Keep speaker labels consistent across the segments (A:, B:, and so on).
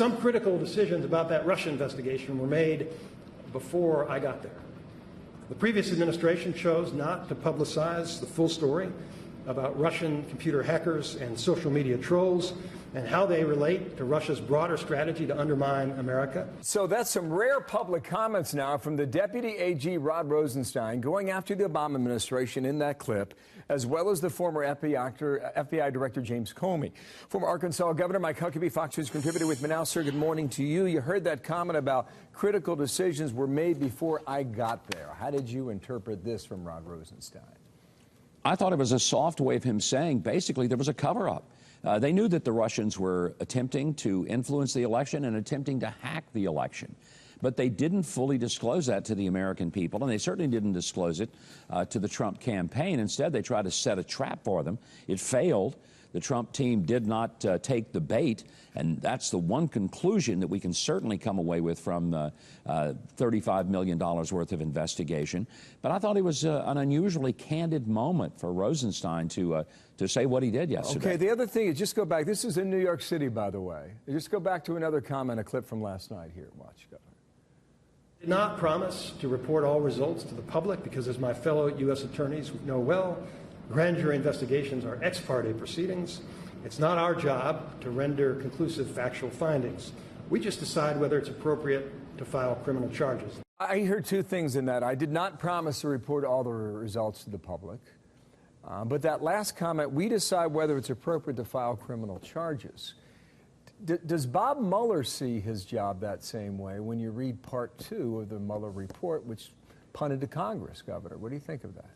A: Some critical decisions about that Russia investigation were made before I got there. The previous administration chose not to publicize the full story about Russian computer hackers and social media trolls and how they relate to Russia's broader strategy to undermine America.
B: So that's some rare public comments now from the Deputy AG Rod Rosenstein going after the Obama administration in that clip, as well as the former FBI Director James Comey. Former Arkansas Governor Mike Huckabee, Fox News contributor with me now. Sir, good morning to you. You heard that comment about critical decisions were made before I got there. How did you interpret this from Rod Rosenstein?
C: I thought it was a soft way of him saying basically there was a cover-up. They knew that the Russians were attempting to influence the election and attempting to hack the election. But they didn't fully disclose that to the American people, and they certainly didn't disclose it to the Trump campaign. Instead, they tried to set a trap for them. It failed. The Trump team did not take the bait, and that's the one conclusion that we can certainly come away with from the $35 million worth of investigation. But I thought it was an unusually candid moment for Rosenstein to say what he did yesterday.
B: Okay, the other thing is, just go back. This is in New York City, by the way. Just go back to another comment, a clip from last night here. Watch, Governor.
A: I did not promise to report all results to the public because, as my fellow U.S. attorneys know well, grand jury investigations are ex parte proceedings. It's not our job to render conclusive factual findings. We just decide whether it's appropriate to file criminal charges.
B: I heard two things in that. I did not promise to report all the results to the public. But that last comment, we decide whether it's appropriate to file criminal charges. Does Bob Mueller see his job that same way when you read part 2 of the Mueller report, which punted to Congress, Governor? What do you think of that?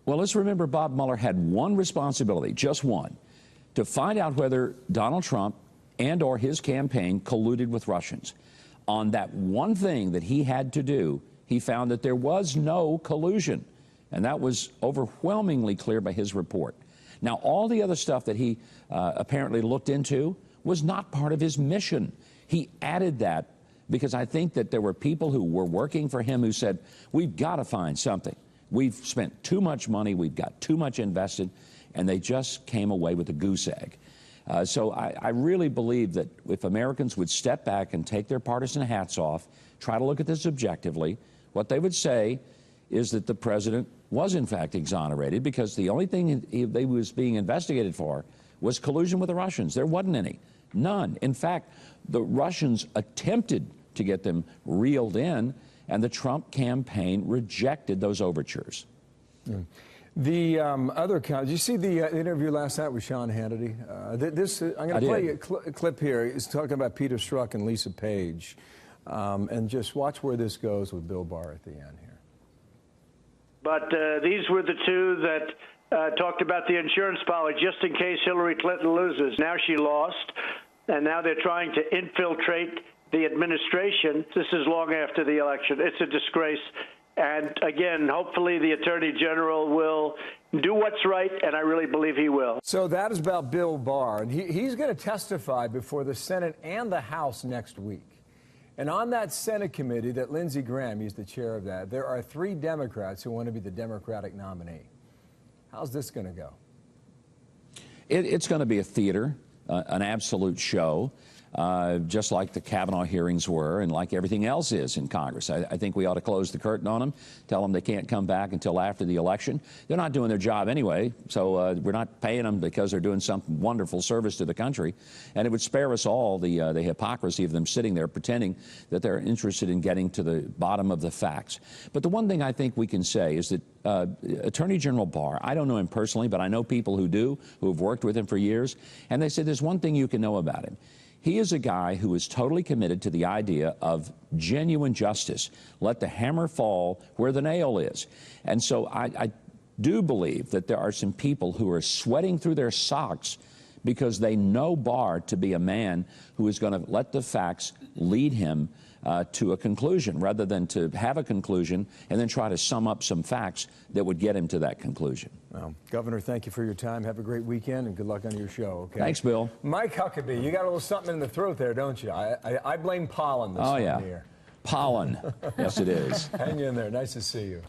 C: Well, let's remember Bob Mueller had one responsibility, just one, to find out whether Donald Trump and or his campaign colluded with Russians. On that one thing that he had to do, he found that there was no collusion. And that was overwhelmingly clear by his report. Now, all the other stuff that he apparently looked into was not part of his mission. He added that because I think that there were people who were working for him who said, we've got to find something. We've spent too much money, we've got too much invested, and they just came away with a goose egg. So I really believe that if Americans would step back and take their partisan hats off, try to look at this objectively, what they would say is that the president was in fact exonerated because the only thing he was being investigated for was collusion with the Russians. There wasn't any. None. In fact, the Russians attempted to get them reeled in, and the Trump campaign rejected those overtures.
B: Mm. The other count, did you see the interview last night with Sean Hannity? I'm going to play a clip here. He's talking about Peter Strzok and Lisa Page. And just watch where this goes with Bill Barr at the end here.
D: But these were the two that talked about the insurance policy just in case Hillary Clinton loses. Now she lost, and now they're trying to infiltrate the administration. This is long after the election. It's a disgrace. And again, hopefully the Attorney General will do what's right, and I really believe he will.
B: So that is about Bill Barr, and he's going to testify before the Senate and the House next week. And on that Senate committee that Lindsey Graham, he's the chair of that, there are 3 Democrats who want to be the Democratic nominee. How's this going to go?
C: It's going to be a theater, an absolute show. Just like the Kavanaugh hearings were and like everything else is in Congress. I think we ought to close the curtain on them, tell them they can't come back until after the election. They're not doing their job anyway, so we're not paying them because they're doing some wonderful service to the country. And it would spare us all the hypocrisy of them sitting there pretending that they're interested in getting to the bottom of the facts. But the one thing I think we can say is that Attorney General Barr, I don't know him personally, but I know people who do, who have worked with him for years, and they said there's one thing you can know about him. He is a guy who is totally committed to the idea of genuine justice. Let the hammer fall where the nail is. And so I do believe that there are some people who are sweating through their socks because they know Barr to be a man who is going to let the facts lead him to a conclusion rather than to have a conclusion and then try to sum up some facts that would get him to that conclusion.
B: Well, Governor, thank you for your time. Have a great weekend and good luck on your show. Okay.
C: Thanks, Bill.
B: Mike Huckabee, you got a little something in the throat there, don't you? I blame pollen this time of year.
C: Pollen. Yes, it is.
B: Hang in there. Nice to see you.